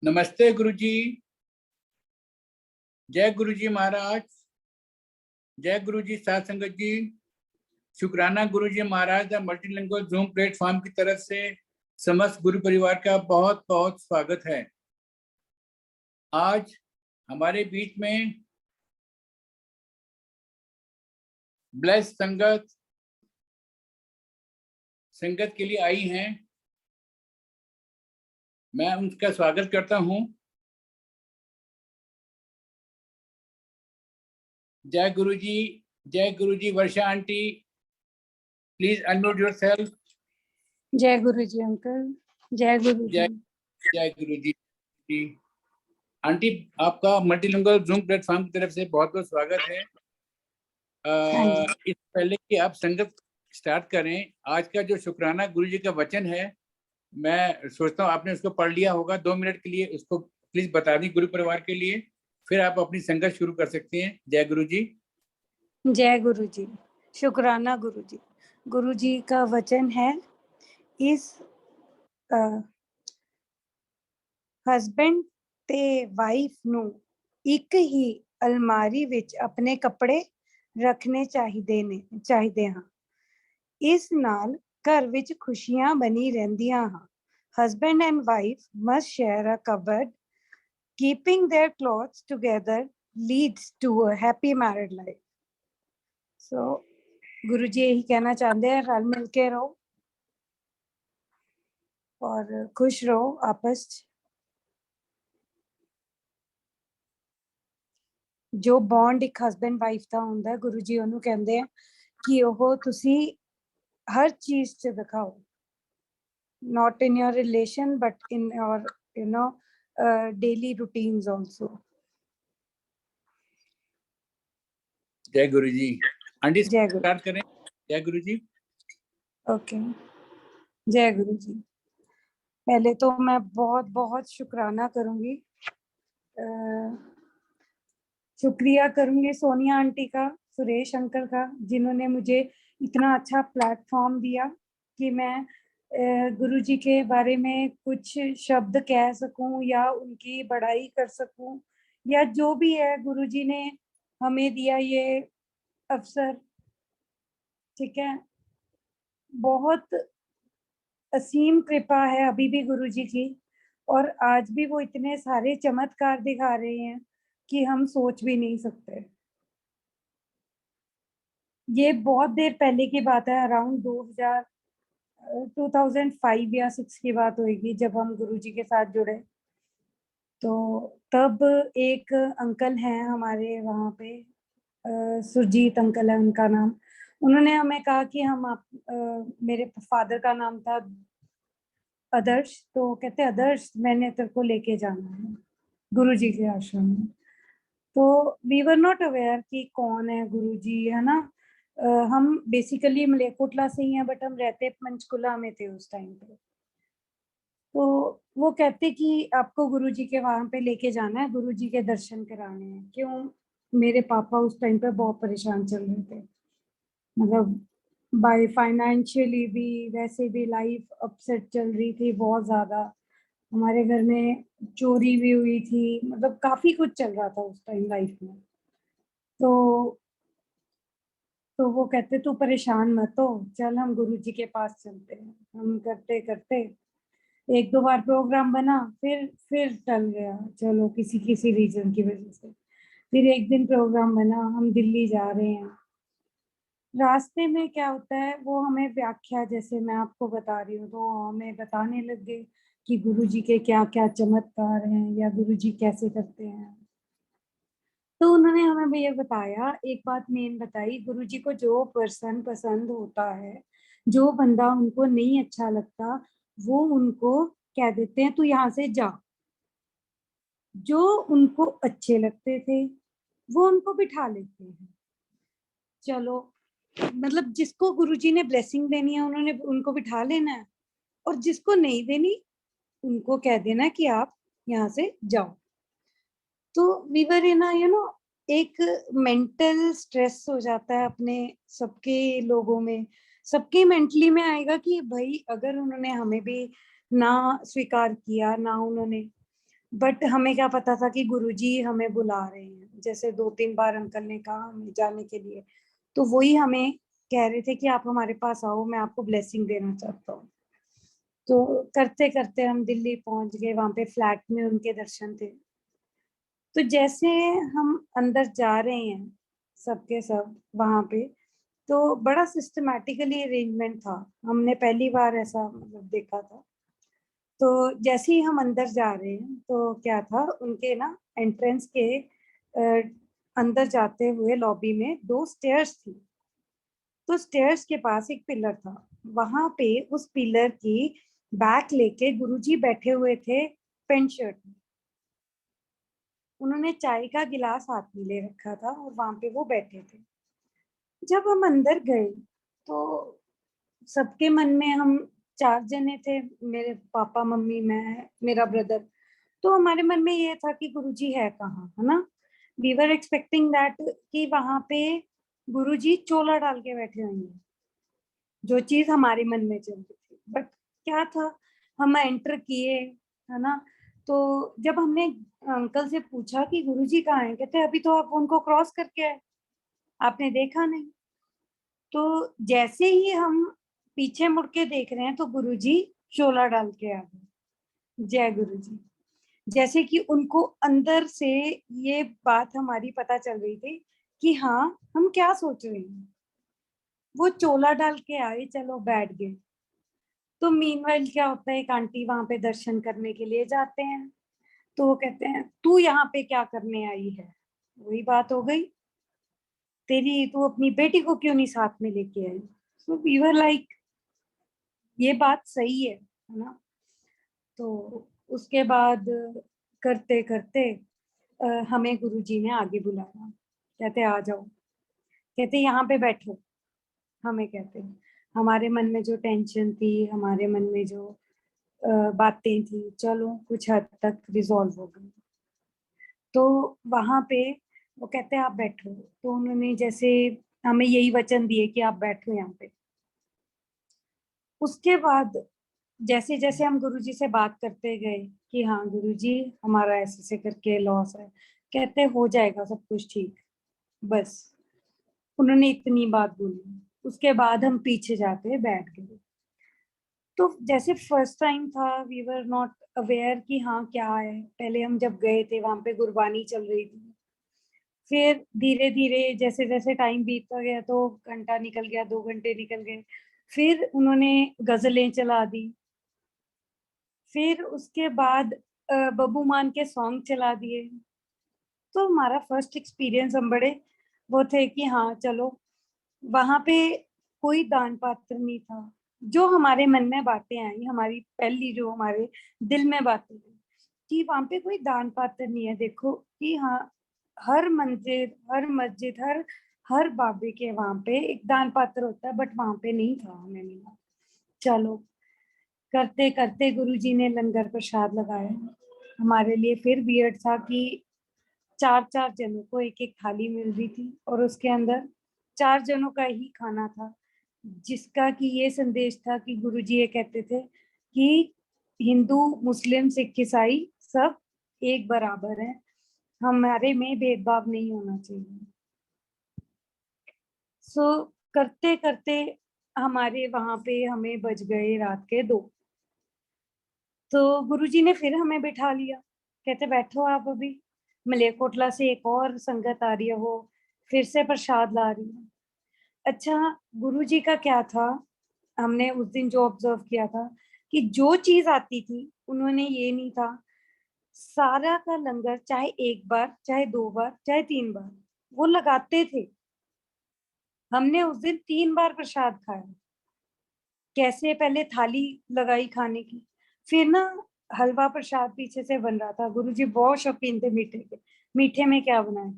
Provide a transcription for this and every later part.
नमस्ते गुरुजी। जय गुरुजी महाराज। जय गुरुजी साध संगत जी। शुक्राना गुरुजी महाराज द मल्टीलिंगुअल जूम प्लेटफॉर्म की तरफ से समस्त गुरु परिवार का बहुत बहुत स्वागत है। आज हमारे बीच में ब्लेस संगत के लिए आई हैं। मैं उनका स्वागत करता हूं। जय गुरुजी वर्षा आंटी, प्लीज अनम्यूट योरसेल्फ। जय गुरुजी अंकल। जय गुरुजी। जय गुरुजी आंटी, आपका मल्टीलिंगुअल जूम प्लेटफॉर्म की तरफ से बहुत बहुत स्वागत है। इस पहले कि आप संगत स्टार्ट करें, आज का जो शुक्राना गुरुजी का वचन है, मैं सोचता हूँ आपने उसको पढ़ लिया होगा। 2 मिनट के लिए उसको प्लीज बता दी गुरु परिवार के लिए, फिर आप अपनी संगत शुरू कर सकते हैं। जय गुरुजी। जय गुरुजी। शुक्राना गुरुजी। गुरुजी का वचन है, इस हस्बैंड ते वाइफ ਨੂੰ ਇੱਕ ਹੀ ਅਲਮਾਰੀ ਵਿੱਚ ਆਪਣੇ ਕੱਪੜੇ ਰੱਖਣੇ ਚਾਹੀਦੇ ਹਨ। ਇਸ ਨਾਲ ਘਰ ਵਿੱਚ ਖੁਸ਼ੀਆਂ ਬਣੀ ਰਹਿੰਦੀਆਂ ਹਨ। Husband and wife must share a cupboard. Keeping their clothes together leads to a happy married life. So, गुरुजी यही कहना चाहते हैं, रल मिल के रहो और खुश रहो आपस च। जो बॉन्ड एक हस्बैंड वाइफ ਦਾ ਹੁੰਦਾ, ਗੁਰੂਜੀ ਉਹਨੂੰ ਕਹਿੰਦੇ ਆ ਕਿ ਉਹ ਤੁਸੀਂ ਹਰ ਚੀਜ਼ 'ਚ ਦਿਖਾਓ, not in your relation but in your daily routines also. जय गुरुजी। आंटी जय गुरु। स्टार्ट करें। जय गुरुजी। ओके। जय गुरुजी। पहले तो मैं बहुत बहुत शुक्राना करूंगी, शुक्रिया करूंगी सोनिया आंटी का, सुरेश अंकल का, जिन्होंने मुझे इतना अच्छा प्लेटफॉर्म दिया कि मैं गुरुजी के बारे में कुछ शब्द कह सकूं या उनकी बड़ाई कर सकूं, या जो भी है गुरुजी ने हमें दिया ये अवसर। ठीक है, बहुत असीम कृपा है अभी भी गुरुजी की, और आज भी वो इतने सारे चमत्कार दिखा रहे हैं कि हम सोच भी नहीं सकते। ये बहुत देर पहले की बात है, अराउंड 2005 या 6 की बात होगी जब हम गुरुजी के साथ जुड़े। तो तब एक अंकल हैं हमारे वहाँ पे, सुरजीत अंकल है उनका नाम। उन्होंने हमें कहा कि मेरे फादर का नाम था आदर्श, तो कहते आदर्श मैंने तेरे को लेके जाना है गुरुजी के आश्रम में। तो वी वर नॉट अवेयर कि कौन है गुरुजी, है ना। हम बेसिकली मलेरकोटला से ही हैं, बट हम रहते पंचकुला में थे उस टाइम पे। तो वो कहते कि आपको गुरुजी के वहां पे लेके जाना है, गुरुजी के दर्शन कराने हैं। क्यों? मेरे पापा उस टाइम पे बहुत परेशान चल रहे थे, मतलब बाय फाइनेंशियली भी, वैसे भी लाइफ अपसेट चल रही थी बहुत ज्यादा। हमारे घर में चोरी भी हुई थी, मतलब काफी कुछ चल रहा था उस टाइम लाइफ में। तो वो कहते तू परेशान मत हो, चल हम गुरुजी के पास चलते हैं। हम करते करते 1-2 बार प्रोग्राम बना, फिर टल गया, चलो किसी रीजन की वजह से। फिर एक दिन प्रोग्राम बना, हम दिल्ली जा रहे हैं। रास्ते में क्या होता है, वो हमें व्याख्या, जैसे मैं आपको बता रही हूँ, तो हमें बताने लग गए कि गुरुजी के क्या क्या चमत्कार हैं या गुरुजी कैसे करते हैं। तो उन्होंने हमें भैया बताया, एक बात मेन बताई, गुरुजी को जो पर्सन पसंद होता है, जो बंदा उनको नहीं अच्छा लगता, वो उनको कह देते हैं तू यहाँ से जा। जो उनको अच्छे लगते थे वो उनको बिठा लेते हैं। चलो, मतलब जिसको गुरुजी ने ब्लेसिंग देनी है उन्होंने उनको बिठा लेना है, और जिसको नहीं देनी उनको कह देना कि आप यहाँ से जाओ। तो वी वर इन एक मेंटल स्ट्रेस हो जाता है अपने सबके लोगों में, सबके मेंटली में आएगा कि भाई अगर उन्होंने हमें भी ना स्वीकार किया, ना उन्होंने बट हमें क्या पता था कि गुरुजी हमें बुला रहे हैं। जैसे 2-3 बार अंकल ने कहा हमें जाने के लिए, तो वही हमें कह रहे थे कि आप हमारे पास आओ, मैं आपको ब्लेसिंग देना चाहता हूँ। तो करते करते हम दिल्ली पहुंच गए, वहां पे फ्लैट में उनके दर्शन थे। तो जैसे हम अंदर जा रहे हैं सबके सब वहां पे, तो बड़ा सिस्टमैटिकली अरेंजमेंट था। हमने पहली बार ऐसा मतलब देखा था। तो जैसे ही हम अंदर जा रहे हैं तो क्या था, उनके ना एंट्रेंस के अंदर जाते हुए लॉबी में 2 स्टेयर्स थी। तो स्टेयर्स के पास एक पिलर था, वहां पे उस पिलर की बैक लेके गुरुजी बैठे हुए थे पेंट शर्ट में। उन्होंने चाय का गिलास हाथ में ले रखा था और वहां पे वो बैठे थे। जब हम अंदर गए तो सबके मन में, हम 4 जने थे, मेरे पापा मम्मी मैं मेरा ब्रदर, तो हमारे मन में ये था कि गुरुजी है कहाँ, है ना। वी वर एक्सपेक्टिंग दैट कि वहां पे गुरुजी चोला डाल के बैठे होंगे, जो चीज हमारे मन में चल रही थी। बट क्या था, हम एंटर किए, है ना। तो जब हमने अंकल से पूछा कि गुरुजी कहाँ हैं, कहते अभी तो आप उनको क्रॉस करके आए, आपने देखा नहीं। तो जैसे ही हम पीछे मुड़ के देख रहे हैं तो गुरुजी चोला डाल के आ गए। जय गुरुजी। जैसे कि उनको अंदर से ये बात हमारी पता चल रही थी कि हाँ, हम क्या सोच रहे हैं। वो चोला डाल के आए, चलो बैठ गए। तो मीनवाइल क्या होता है, एक आंटी वहां पे दर्शन करने के लिए जाते हैं, तो वो कहते हैं तू यहाँ पे क्या करने आई है। वही बात हो गई, तेरी तू अपनी बेटी को क्यों नहीं साथ में लेके आई। सो वी वर लाइक, ये बात सही है ना। तो उसके बाद करते करते हमें गुरुजी ने आगे बुलाया, कहते आ जाओ, कहते यहाँ पे बैठो। हमें कहते हमारे मन में जो टेंशन थी, हमारे मन में जो बातें थी, चलो कुछ हद तक रिजॉल्व हो गई। तो वहां पे वो कहते आप बैठो, तो उन्होंने जैसे हमें यही वचन दिए कि आप बैठो यहाँ पे। उसके बाद जैसे जैसे हम गुरुजी से बात करते गए कि हाँ गुरुजी हमारा ऐसे ऐसे करके लॉस है, कहते हो जाएगा सब कुछ ठीक, बस उन्होंने इतनी बात बोली। उसके बाद हम पीछे जाके बैठ गए। तो जैसे फर्स्ट टाइम था, वी वर नॉट अवेयर कि हाँ क्या है। पहले हम जब गए थे वहां पे गुरबानी चल रही थी, फिर धीरे धीरे जैसे जैसे टाइम बीतता गया तो घंटा निकल गया, 2 घंटे निकल गए, फिर उन्होंने गजलें चला दी, फिर उसके बाद बब्बू मान के सॉन्ग चला दिए। तो हमारा फर्स्ट एक्सपीरियंस, हम बड़े वो थे कि हाँ चलो। वहां पे कोई दान पात्र नहीं था। जो हमारे मन में बातें आई, हमारी पहली जो हमारे दिल में बातें आई कि वहां पे कोई दान पात्र नहीं है। देखो कि हाँ, हर मंदिर, हर मस्जिद, हर हर बाबे के वहां पे एक दान पात्र होता है, बट वहां पे नहीं था, हमें मिला। चलो करते करते गुरुजी ने लंगर प्रसाद लगाया। हमारे लिए फिर वियर्ड था कि 4-4 जनों को एक एक थाली मिल रही थी और उसके अंदर 4 जनों का ही खाना था, जिसका कि ये संदेश था कि गुरुजी ये कहते थे कि हिंदू मुस्लिम सिख ईसाई सब एक बराबर है, हमारे में भेदभाव नहीं होना चाहिए। सो करते करते हमारे वहां पे हमें बज गए रात के 2। तो गुरुजी ने फिर हमें बिठा लिया, कहते बैठो आप अभी, मलेरकोटला से एक और संगत आ रही है, वो फिर से प्रसाद ला रही है। अच्छा, गुरुजी का क्या था, हमने उस दिन जो ऑब्जर्व किया था कि जो चीज आती थी उन्होंने ये नहीं था, सारा का लंगर चाहे 1 बार, चाहे 2 बार, चाहे 3 बार वो लगाते थे। हमने उस दिन 3 बार प्रसाद खाया। कैसे, पहले थाली लगाई खाने की, फिर ना हलवा प्रसाद पीछे से बन रहा था। गुरुजी बहुत शौकीन थे मीठे के। मीठे में क्या बनाया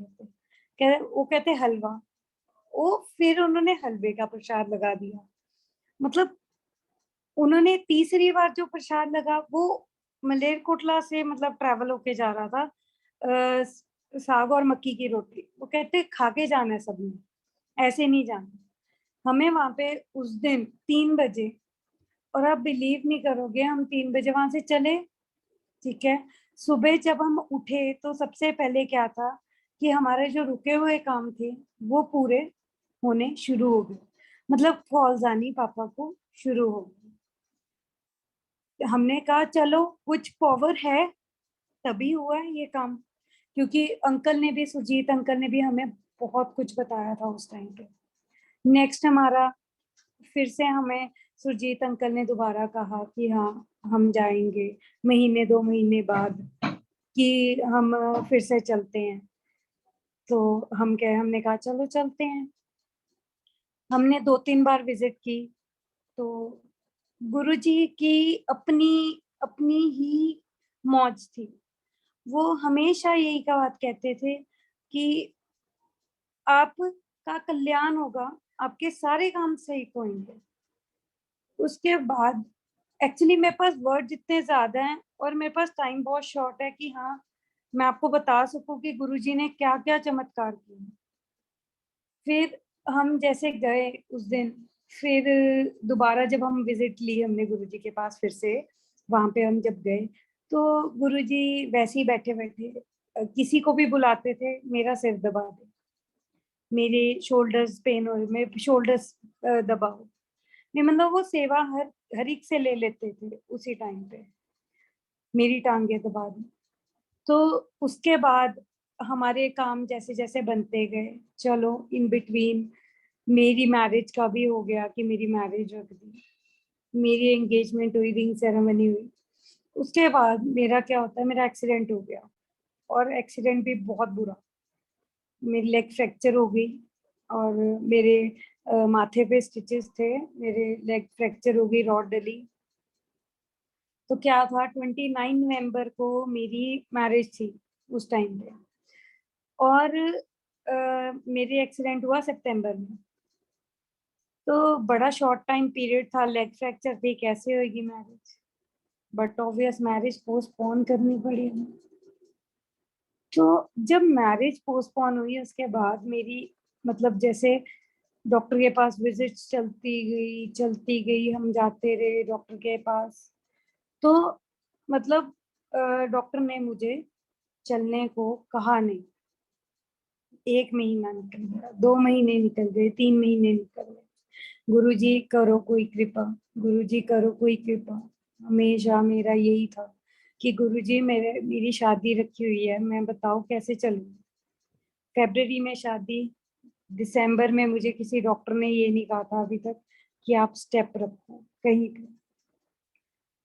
कहते, वो कहते हलवा। वो फिर उन्होंने हलवे का प्रसाद लगा दिया। मतलब उन्होंने तीसरी बार जो प्रसाद लगा वो मलेरकोटला से मतलब ट्रैवल होके जा रहा था, साग और मक्की की रोटी। वो कहते खा के जाना है सबने, ऐसे नहीं जाना। हमें वहां पे उस दिन 3 बजे, और आप बिलीव नहीं करोगे, हम 3 बजे वहां से चले, ठीक है, सुबह जब हम उठे तो सबसे पहले क्या था कि हमारे जो रुके हुए काम थे वो पूरे होने शुरू हो गए, मतलब कॉल्स आनी पापा को शुरू हो गई। हमने कहा चलो कुछ पावर है तभी हुआ है ये काम, क्योंकि अंकल ने भी, सुजीत अंकल ने भी हमें बहुत कुछ बताया था उस टाइम पे। नेक्स्ट हमारा फिर से हमें सुरजीत अंकल ने दोबारा कहा कि हाँ हम जाएंगे महीने 2 महीने बाद, कि हम फिर से चलते हैं। तो हमने कहा चलो चलते हैं। हमने 2-3 बार विजिट की। तो गुरुजी की अपनी अपनी ही मौज थी। वो हमेशा यही का बात कहते थे कि आपका कल्याण होगा, आपके सारे काम सही होंगे। उसके बाद एक्चुअली मेरे पास वर्ड जितने ज्यादा हैं और मेरे पास टाइम बहुत शॉर्ट है कि हाँ मैं आपको बता सकूं कि गुरुजी ने क्या क्या चमत्कार किए। फिर हम जैसे गए उस दिन, फिर दोबारा जब हम विजिट ली हमने गुरुजी के पास फिर से, वहां पे हम जब गए तो गुरुजी वैसे ही बैठे बैठे किसी को भी बुलाते थे, मेरा सिर दबा दे, मेरे शोल्डर्स पेन हो, मेरे शोल्डर्स दबाओ, नहीं मतलब वो सेवा हर एक से ले लेते थे उसी टाइम पे, मेरी टांगे दबा दी। तो उसके बाद हमारे काम जैसे जैसे बनते गए, चलो इन बिटवीन मेरी मैरिज का भी हो गया कि मेरी मैरिज रख दी, मेरी एंगेजमेंट हुई, रिंग सेरेमनी हुई। उसके बाद मेरा क्या होता है, मेरा एक्सीडेंट हो गया, और एक्सीडेंट भी बहुत बुरा, मेरी लेग फ्रैक्चर हो गई और मेरे माथे पे स्टिचेस थे, मेरे लेग फ्रैक्चर हो गई, रॉड डली। तो क्या था, 29 नवंबर को मेरी मैरिज थी उस टाइम पे, और मेरी एक्सीडेंट हुआ सितंबर में। तो बड़ा शॉर्ट टाइम पीरियड था, लेग फ्रैक्चर थी, कैसे होगी marriage, but obvious marriage postpone करनी पड़ी हमें। तो जब मैरिज पोस्टपोन हुई उसके बाद मेरी, मतलब जैसे डॉक्टर के पास विजिट्स चलती गई, हम जाते रहे डॉक्टर के पास। तो मतलब डॉक्टर ने मुझे चलने को कहा नहीं। 1 महीना निकल गया, 2 महीने निकल गए, 3 महीने निकल गए। गुरुजी करो कोई कृपा, गुरुजी करो कोई कृपा। हमेशा मेरा यही था कि गुरुजी मेरी शादी रखी हुई है, मैं बताओ कैसे चलूं। फरवरी में शादी, दिसंबर में मुझे किसी डॉक्टर ने ये नहीं कहा था अभी तक कि आप स्टेप रखो कहीं पे।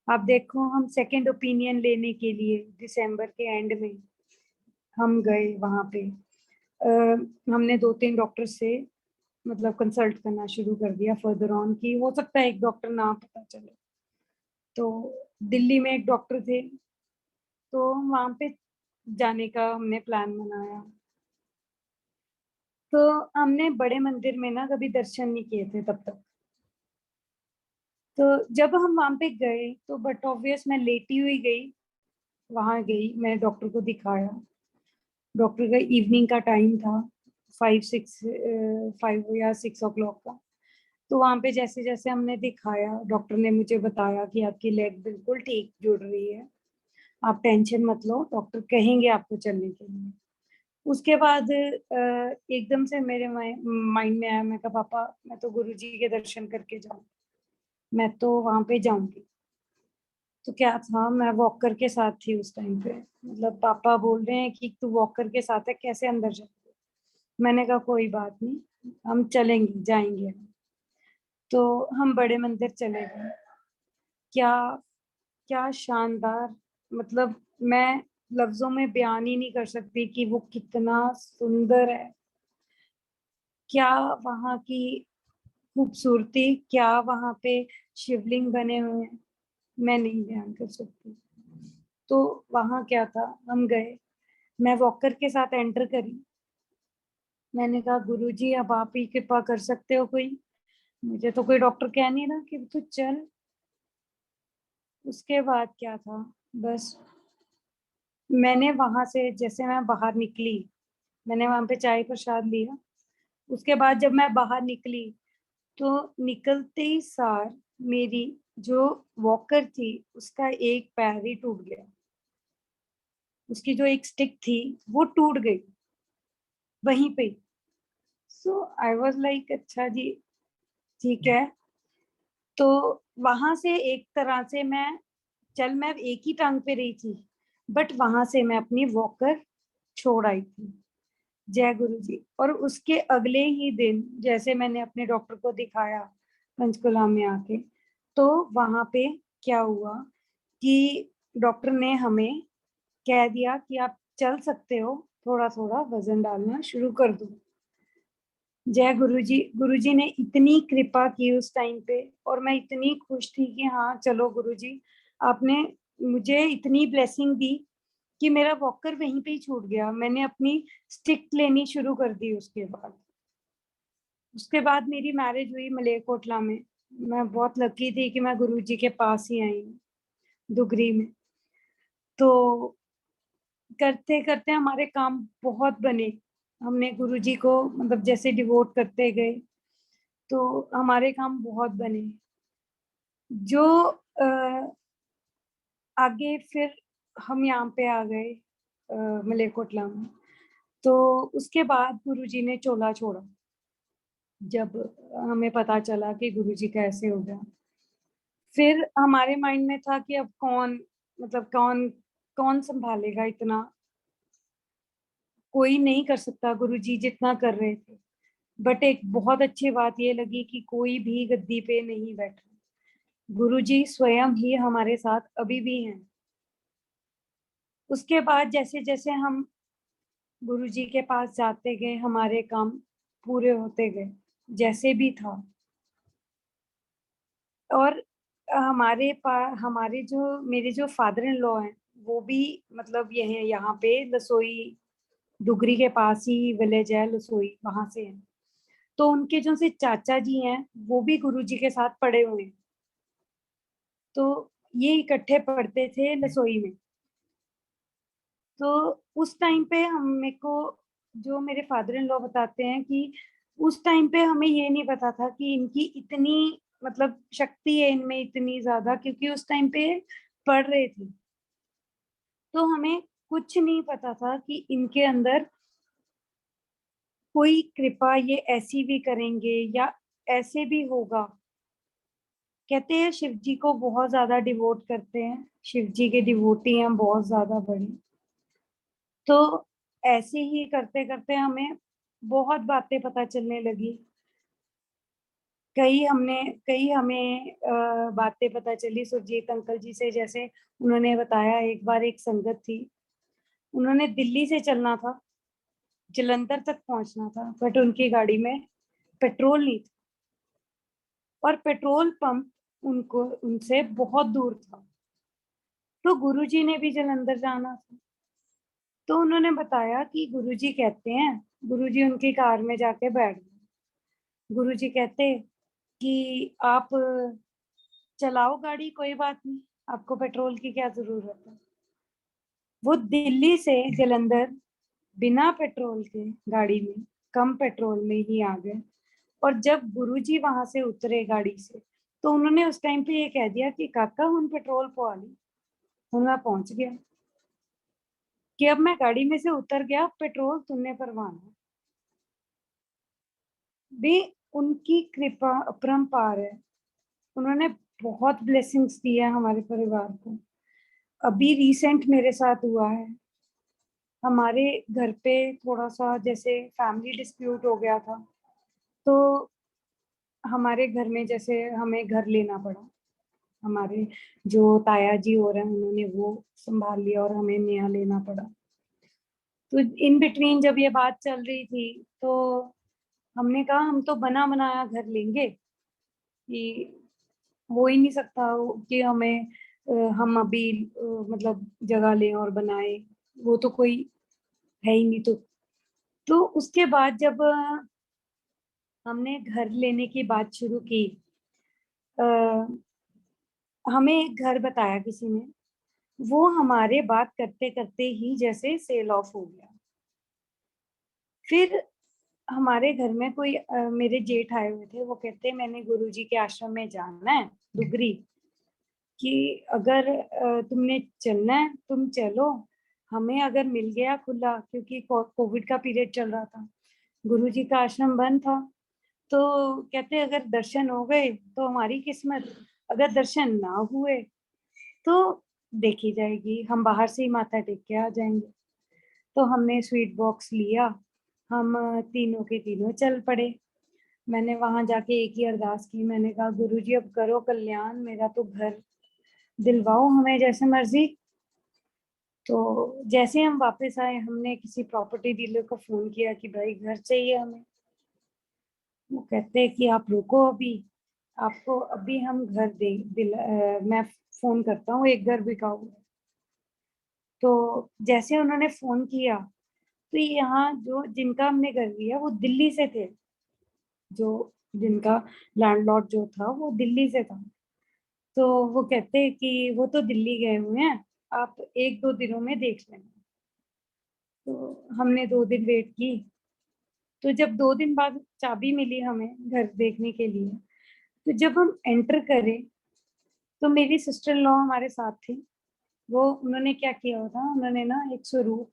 आप देखो हम सेकंड ओपिनियन लेने के लिए दिसंबर के एंड में हम गए वहां पे। हमने 2-3 डॉक्टर से मतलब कंसल्ट करना शुरू कर दिया फर्दर ऑन, की हो सकता है एक डॉक्टर ना पता चले। तो दिल्ली में एक डॉक्टर थे, तो वहां पे जाने का हमने प्लान बनाया। तो हमने बड़े मंदिर में ना कभी दर्शन नहीं किए थे तब तक। तो जब हम वहां पे गए तो बट ऑब्वियस मैं लेटी हुई गई, वहां गई, मैं डॉक्टर को दिखाया। डॉक्टर का इवनिंग का टाइम था, 5 या 6 o'clock का। तो वहां पे जैसे जैसे हमने दिखाया, डॉक्टर ने मुझे बताया कि आपकी लेग बिल्कुल ठीक जुड़ रही है, आप टेंशन मत लो, डॉक्टर कहेंगे आपको चलने के लिए। उसके बाद एकदम से मेरे माइंड में आया, मैं कहा पापा मैं तो गुरुजी के दर्शन करके जाऊँ, मैं तो वहां पे जाऊंगी। तो क्या था, मैं वॉकर के साथ थी उस टाइम पे, मतलब पापा बोल रहे हैं कि तू वॉकर के साथ है, कैसे अंदर जाएगी। मैंने कहा कोई बात नहीं, हम चलेंगे जाएंगे। तो हम बड़े मंदिर चले गए। क्या क्या शानदार, मतलब मैं लफ्जों में बयान ही नहीं कर सकती कि वो कितना सुंदर है। क्या वहाँ की खूबसूरती, क्या वहाँ पे शिवलिंग बने हुए हैं, मैं नहीं बयान कर सकती। तो वहाँ क्या था, हम गए, मैं वॉकर के साथ एंटर करी। मैंने कहा गुरुजी अब आप ही कृपा कर सकते हो कोई, मुझे तो कोई डॉक्टर कह नहीं रहा कि तू चल। उसके बाद क्या था, बस मैंने वहां से जैसे मैं बाहर निकली, मैंने वहां पे चाय प्रसाद लिया। उसके बाद जब मैं बाहर निकली तो निकलते ही सार मेरी जो वॉकर थी उसका एक पैर ही टूट गया। उसकी जो एक स्टिक थी वो टूट गई वहीं पे। सो आई वाज लाइक अच्छा जी ठीक है। तो वहां से एक तरह से मैं एक ही टांग पे रही थी, बट वहां से मैं अपनी वॉकर छोड़ आई थी। जय गुरु जी। और उसके अगले ही दिन जैसे मैंने अपने डॉक्टर को दिखाया पंचकुला में आके, तो वहां पे क्या हुआ कि डॉक्टर ने हमें कह दिया कि आप चल सकते हो, थोड़ा थोड़ा वजन डालना शुरू कर दो। जय गुरु जी। गुरु जी ने इतनी कृपा की उस टाइम पे, और मैं इतनी खुश थी कि हाँ चलो गुरु जी, आपने मुझे इतनी ब्लेसिंग दी कि मेरा वॉकर वहीं पे ही छूट गया। मैंने अपनी स्टिक लेनी शुरू कर दी उसके बाद मेरी मैरिज हुई मलेरकोटला में। मैं बहुत लकी थी कि मैं गुरु जी के पास ही आई हूँ, दुगरी में। तो करते करते हमारे काम बहुत बने। हमने गुरु जी को मतलब जैसे डिवोट करते गए तो हमारे काम बहुत बने। जो आगे फिर हम यहाँ पे आ गए मलेरकोटला में। तो उसके बाद गुरु जी ने चोला छोड़ा। जब हमें पता चला कि गुरु जी का ऐसे हो गया, फिर हमारे माइंड में था कि अब कौन मतलब कौन कौन संभालेगा इतना। कोई नहीं कर सकता गुरु जी जितना कर रहे थे। बट एक बहुत अच्छी बात ये लगी कि कोई भी गद्दी पे नहीं बैठा। गुरु जी स्वयं ही हमारे साथ अभी भी हैं। उसके बाद जैसे जैसे हम गुरु जी के पास जाते गए, हमारे काम पूरे होते गए जैसे भी था। और हमारे जो मेरे जो फादर इन लॉ हैं वो भी मतलब ये हैं यहाँ पे लसोई, डुगरी के पास ही विलेज है लसोई, वहां से हैं। तो उनके जो से चाचा जी हैं वो भी गुरु जी के साथ पढ़े हुए हैं। तो ये इकट्ठे पढ़ते थे लसोई में। तो उस टाइम पे हम मेरे को जो मेरे फादर इन लॉ बताते हैं कि उस टाइम पे हमें ये नहीं पता था कि इनकी इतनी मतलब शक्ति है इनमें इतनी ज्यादा, क्योंकि उस टाइम पे पढ़ रहे थे। तो हमें कुछ नहीं पता था कि इनके अंदर कोई कृपा ये ऐसी भी करेंगे या ऐसे भी होगा। कहते हैं शिव जी को बहुत ज्यादा डिवोट करते हैं, शिव जी के डिवोटी हैं बहुत ज्यादा बड़े। तो ऐसे ही करते करते हमें बहुत बातें पता चलने लगी। कई हमें बातें पता चली सुरजीत अंकल जी से। जैसे उन्होंने बताया एक बार एक संगत थी, उन्होंने दिल्ली से चलना था, जलंधर तक पहुंचना था, बट उनकी गाड़ी में पेट्रोल नहीं था और पेट्रोल पंप उनको उनसे बहुत दूर था। तो गुरुजी ने भी जलंधर जाना था। तो उन्होंने बताया कि गुरुजी कहते हैं, गुरुजी उनकी कार में जाके बैठ गए। गुरुजी कहते कि आप चलाओ गाड़ी, कोई बात नहीं, आपको पेट्रोल की क्या जरूरत है। वो दिल्ली से जलंधर बिना पेट्रोल के गाड़ी में, कम पेट्रोल में ही आ गए। और जब गुरुजी वहां से उतरे गाड़ी से, तो उन्होंने उस टाइम पे ये कह दिया कि काका हुन पेट्रोल पवा ली, हुन मैं पहुंच गया, कि अब मैं गाड़ी में से उतर गया, पेट्रोल तुमने भरवाना। भी उनकी कृपा अपरंपार है। उन्होंने बहुत ब्लेसिंग्स दी है हमारे परिवार को। अभी रिसेंट मेरे साथ हुआ है, हमारे घर पे थोड़ा सा जैसे फैमिली डिस्प्यूट हो गया था। तो हमारे घर में जैसे हमें घर लेना पड़ा। हमारे जो ताया जी हो रहे हैं उन्होंने वो संभाल लिया और हमें नया लेना पड़ा। तो इन बिटवीन जब ये बात चल रही थी, तो हमने कहा हम तो बना बनाया घर लेंगे, कि हो ही नहीं सकता कि हम अभी मतलब जगह लें और बनाए, वो तो कोई है ही नहीं। तो उसके बाद जब हमने घर लेने की बात शुरू की, अ, हमें एक घर बताया किसी ने, वो हमारे बात करते करते ही जैसे सेल ऑफ हो गया। फिर हमारे घर में कोई मेरे जेठ आए हुए थे, वो कहते मैंने गुरुजी के आश्रम में जाना है दुगरी, कि अगर तुमने चलना है तुम चलो, हमें अगर मिल गया खुला, क्योंकि कोविड का पीरियड चल रहा था, गुरुजी का आश्रम बंद था, तो कहते अगर दर्शन हो गए तो हमारी किस्मत, अगर दर्शन ना हुए तो देखी जाएगी, हम बाहर से ही माथा टेक के आ जाएंगे। तो हमने स्वीट बॉक्स लिया, हम तीनों के तीनों चल पड़े। मैंने वहां जाके एक ही अरदास की, मैंने कहा गुरुजी अब करो कल्याण, मेरा तो घर दिलवाओ हमें जैसे मर्जी। तो जैसे हम वापस आए, हमने किसी प्रॉपर्टी डीलर को फोन किया कि भाई घर चाहिए हमें। वो कहते हैं कि आप रुको, अभी आपको अभी हम घर मैं फोन करता हूँ, एक घर बिका हुआ है। तो जैसे उन्होंने फोन किया, तो यहाँ जो जिनका हमने घर लिया वो दिल्ली से थे, जो जिनका लैंडलॉर्ड जो था वो दिल्ली से था। तो वो कहते हैं कि वो तो दिल्ली गए हुए हैं, आप 1-2 दिनों में देख लेना। तो हमने 2 दिन वेट की। तो जब 2 दिन बाद चाबी मिली हमें घर देखने के लिए, तो जब हम एंटर करें, तो मेरी सिस्टर इन लॉ हमारे साथ थी। वो उन्होंने क्या किया हुआ था, उन्होंने ना एक स्वरूप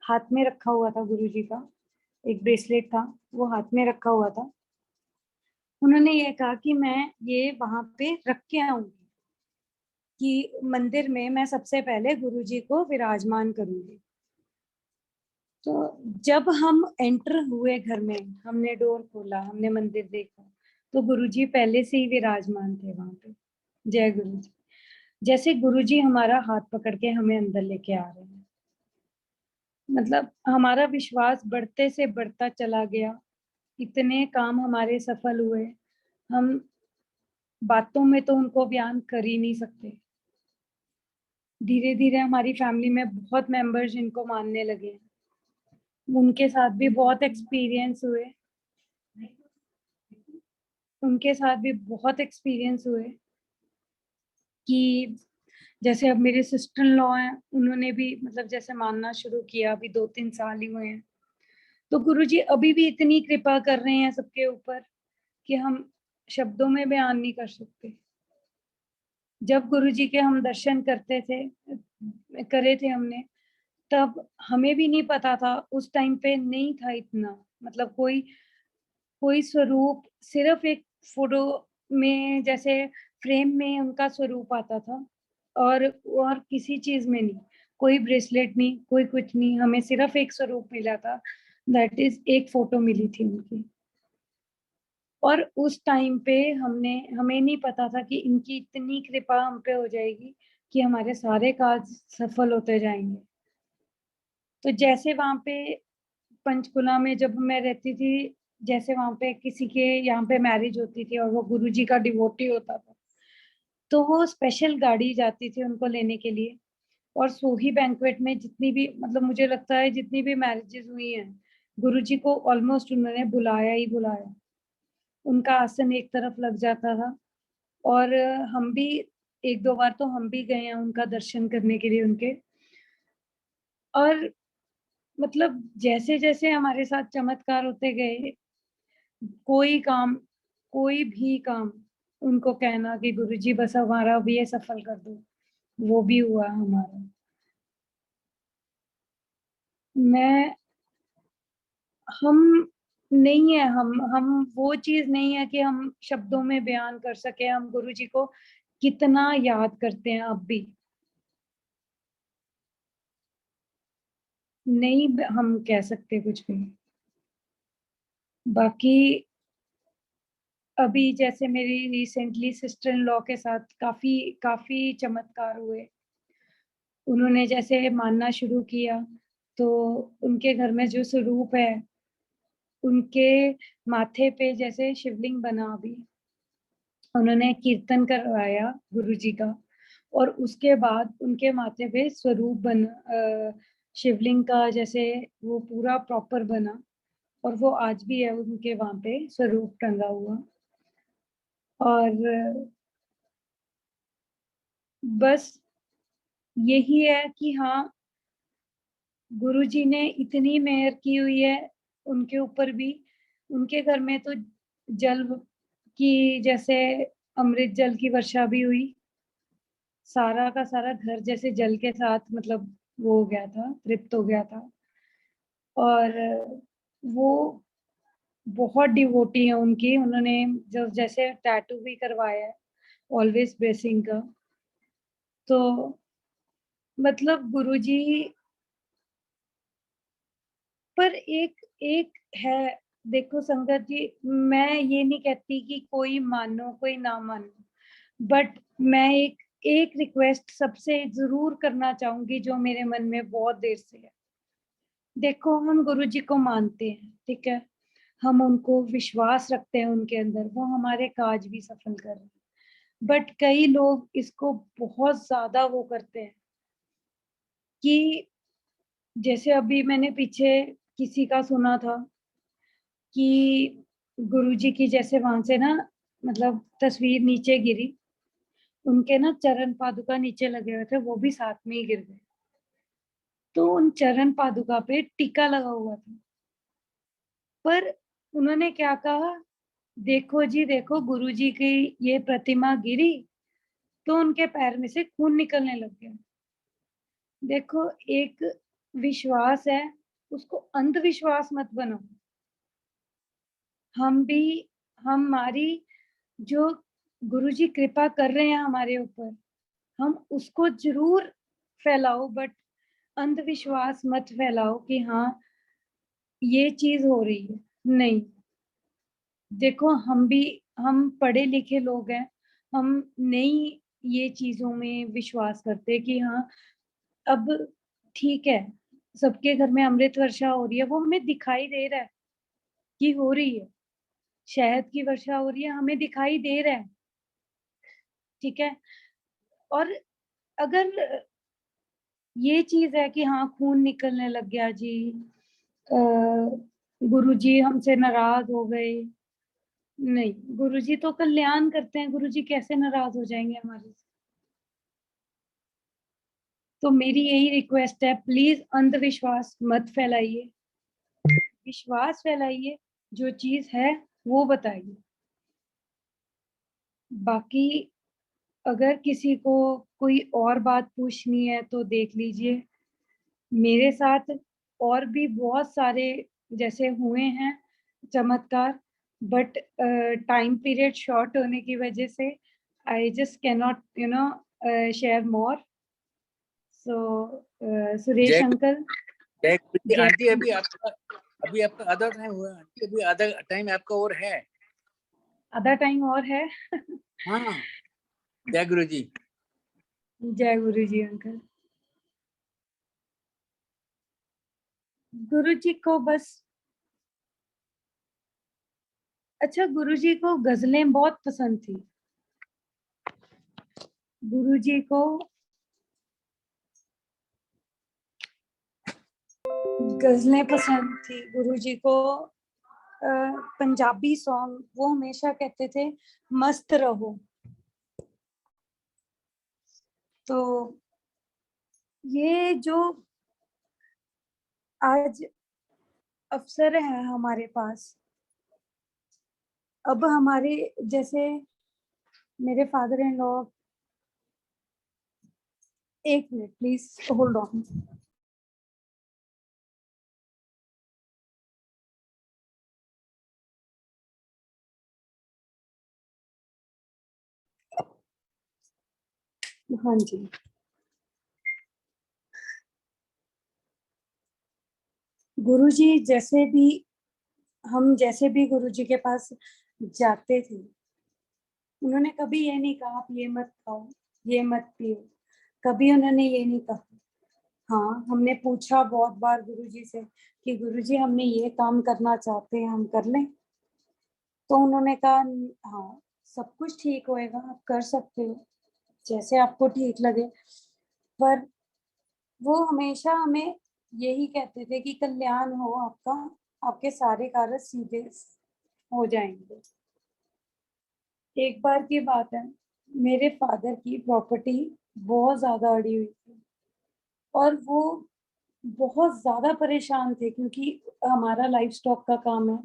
हाथ में रखा हुआ था गुरुजी का, एक ब्रेसलेट था, वो हाथ में रखा हुआ था। उन्होंने ये कहा कि मैं ये वहां पे रख के आऊंगी, कि मंदिर में मैं सबसे पहले गुरुजी को विराजमान करूंगी। तो जब हम एंटर हुए घर में, हमने डोर खोला, हमने मंदिर देखा, तो गुरुजी पहले से ही विराजमान थे वहां पे। जय गुरु जी। जैसे गुरुजी हमारा हाथ पकड़ के हमें अंदर लेके आ रहे हैं, मतलब हमारा विश्वास बढ़ते से बढ़ता चला गया। इतने काम हमारे सफल हुए, हम बातों में तो उनको बयान कर ही नहीं सकते। धीरे धीरे हमारी फैमिली में बहुत मेंबर्स इनको मानने लगे, उनके साथ भी बहुत एक्सपीरियंस हुए, उनके साथ भी बहुत एक्सपीरियंस हुए कि जैसे अब मेरे सिस्टर इन लॉ हैं, उन्होंने भी मतलब जैसे मानना शुरू किया, अभी 2-3 साल ही हुए हैं। तो गुरुजी अभी भी इतनी कृपा कर रहे हैं सबके ऊपर कि हम शब्दों में बयान नहीं कर सकते। जब गुरुजी के हम दर्शन करते थे, करे थे हमने, तब हमें भी नहीं पता था, उस टाइम पे नहीं था इतना, मतलब कोई कोई स्वरूप सिर्फ एक फोटो में, जैसे फ्रेम में उनका स्वरूप आता था, और किसी चीज में नहीं, कोई ब्रेसलेट नहीं, कोई कुछ नहीं, हमें सिर्फ एक स्वरूप मिला था, दैट इज एक फोटो मिली थी उनकी। और उस टाइम पे हमें नहीं पता था कि इनकी इतनी कृपा हम पे हो जाएगी कि हमारे सारे कार्य सफल होते जाएंगे। तो जैसे वहां पे पंचकुला में जब मैं रहती थी, जैसे वहां पे किसी के यहाँ पे मैरिज होती थी और वो गुरुजी का डिवोटी होता था, तो वो स्पेशल गाड़ी जाती थी उनको लेने के लिए। और सोही बैंक्वेट में जितनी भी, मतलब मुझे लगता है जितनी भी मैरिजेस हुई हैं, गुरुजी को ऑलमोस्ट उन्होंने बुलाया ही बुलाया। उनका आसन एक तरफ लग जाता था। और हम भी 1-2 बार तो हम भी गए हैं उनका दर्शन करने के लिए उनके। और मतलब जैसे जैसे हमारे साथ चमत्कार होते गए, कोई काम, कोई भी काम, उनको कहना कि गुरुजी बस हमारा भी ये सफल कर दो, वो भी हुआ हमारा। मैं हम नहीं है, हम वो चीज नहीं है कि हम शब्दों में बयान कर सके हम गुरुजी को कितना याद करते हैं अब भी। नहीं हम कह सकते कुछ भी। बाकी अभी जैसे मेरी रिसेंटली सिस्टर इन लॉ के साथ काफी काफी चमत्कार हुए। उन्होंने जैसे मानना शुरू किया, तो उनके घर में जो स्वरूप है, उनके माथे पे जैसे शिवलिंग बना अभी, उन्होंने कीर्तन करवाया गुरुजी का, और उसके बाद उनके माथे पे स्वरूप शिवलिंग का जैसे वो पूरा प्रॉपर बना, और वो आज भी है उनके वहां पे स्वरूप टंगा हुआ। और बस यही है कि हाँ, गुरुजी ने इतनी मेहर की हुई है उनके ऊपर भी। उनके घर में तो जल की जैसे अमृत जल की वर्षा भी हुई, सारा का सारा घर जैसे जल के साथ मतलब वो हो गया था, तृप्त हो गया था। और वो बहुत डिवोटी है उनकी, उन्होंने जो जैसे टैटू भी करवाया है ऑलवेज ब्लेसिंग का। तो मतलब गुरुजी पर एक एक है, देखो संगत जी, मैं ये नहीं कहती कि कोई मानो कोई ना मानो, बट मैं एक एक रिक्वेस्ट सबसे जरूर करना चाहूंगी जो मेरे मन में बहुत देर से है। देखो हम गुरुजी को मानते हैं, ठीक है, हम उनको विश्वास रखते हैं उनके अंदर, वो हमारे काज भी सफल कर रहे हैं। बट कई लोग इसको बहुत ज्यादा वो करते हैं कि जैसे अभी मैंने पीछे किसी का सुना था कि गुरुजी की जैसे वहां से ना मतलब तस्वीर नीचे गिरी, उनके ना चरण पादुका नीचे लगे हुए थे, वो भी साथ में ही गिर गए। तो उन चरण पादुका पे टीका लगा हुआ था, पर उन्होंने क्या कहा, देखो जी देखो गुरुजी की ये प्रतिमा गिरी तो उनके पैर में से खून निकलने लग गया। देखो एक विश्वास है, उसको अंधविश्वास मत बनाओ। हम भी, हमारी जो गुरुजी कृपा कर रहे हैं हमारे ऊपर, हम उसको जरूर फैलाओ, बट अंधविश्वास मत फैलाओ कि हाँ ये चीज हो रही है। नहीं, देखो हम पढ़े लिखे लोग हैं, हम नहीं ये चीजों में विश्वास करते कि हाँ अब ठीक है, सबके घर में अमृत वर्षा हो रही है, वो हमें दिखाई दे रहा है कि हो रही है, शहद की वर्षा हो रही है, हमें दिखाई दे रहा है, ठीक है। और अगर ये चीज है कि हाँ खून निकलने लग गया जी, गुरुजी हमसे नाराज हो गए, नहीं, गुरुजी तो कल्याण करते हैं, गुरुजी कैसे नाराज हो जाएंगे हमारे से। तो मेरी यही रिक्वेस्ट है, प्लीज अंधविश्वास मत फैलाइए, विश्वास फैलाइए, जो चीज है वो बताइए। बाकी अगर किसी को कोई और बात पूछनी है तो देख लीजिए, मेरे साथ और भी बहुत सारे जैसे हुए हैं चमत्कार, बट टाइम पीरियड शॉर्ट होने की वजह से I just can not share more. So Suresh जय अंकल, जय गुरु जी। जय, आंटी अभी आपका आधा टाइम हुआ आंटी, अभी आधा टाइम आपका और है। आधा टाइम और है। हाँ, जय गुरु जी। जय गुरु जी अंकल। गुरु जी को बस, अच्छा गुरु जी को गजलें बहुत पसंद थी, गुरु जी को गजलें पसंद थी, गुरु जी को पंजाबी सॉन्ग, वो हमेशा कहते थे मस्त रहो। तो ये जो आज अवसर है हमारे पास, अब हमारे जैसे मेरे फादर इन लॉ, एक मिनट प्लीज होल्ड ऑन। हाँ जी, गुरुजी जैसे भी, हम जैसे भी गुरुजी के पास जाते थे, उन्होंने कभी ये नहीं कहा आप ये मत खाओ, ये मत पियो, कभी उन्होंने ये नहीं कहा। हाँ, हमने पूछा बहुत बार गुरुजी से कि गुरुजी हमने ये काम करना चाहते हैं, हम कर लें? तो उन्होंने कहा हाँ सब कुछ ठीक होएगा, आप कर सकते हो जैसे आपको ठीक लगे। पर वो हमेशा हमें यही कहते थे कि कल्याण हो आपका, आपके सारे कार्य सीधे हो जाएंगे। एक बार की बात है, मेरे फादर की प्रॉपर्टी बहुत ज्यादा अड़ी हुई थी और वो बहुत ज्यादा परेशान थे क्योंकि हमारा लाइफ स्टॉक का काम है,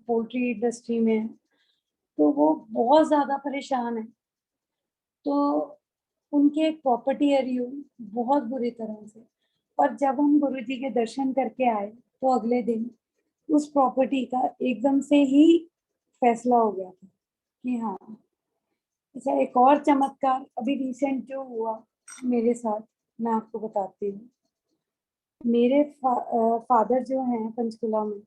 पोल्ट्री इंडस्ट्री में है, तो वो बहुत ज्यादा परेशान है। तो उनकी एक प्रॉपर्टी हरी हुई बहुत बुरी तरह से, और जब हम गुरुजी के दर्शन करके आए तो अगले दिन उस प्रॉपर्टी का एकदम से ही फैसला हो गया था कि हाँ। अच्छा, एक और चमत्कार अभी रिसेंट जो हुआ मेरे साथ, मैं आपको बताती हूँ। मेरे फादर जो हैं पंचकुला में,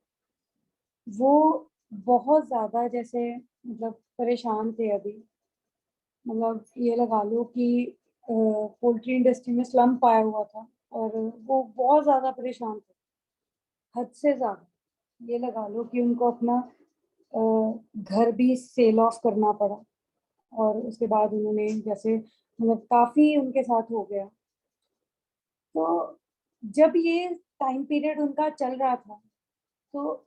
वो बहुत ज्यादा जैसे मतलब परेशान थे अभी। मतलब ये लगा लो कि पोल्ट्री इंडस्ट्री में स्लम्प आया हुआ था और वो बहुत ज्यादा परेशान थे, हद से ज्यादा। ये लगा लो कि उनको अपना घर भी सेल ऑफ करना पड़ा। और उसके बाद उन्होंने जैसे मतलब काफी उनके साथ हो गया। तो जब ये टाइम पीरियड उनका चल रहा था, तो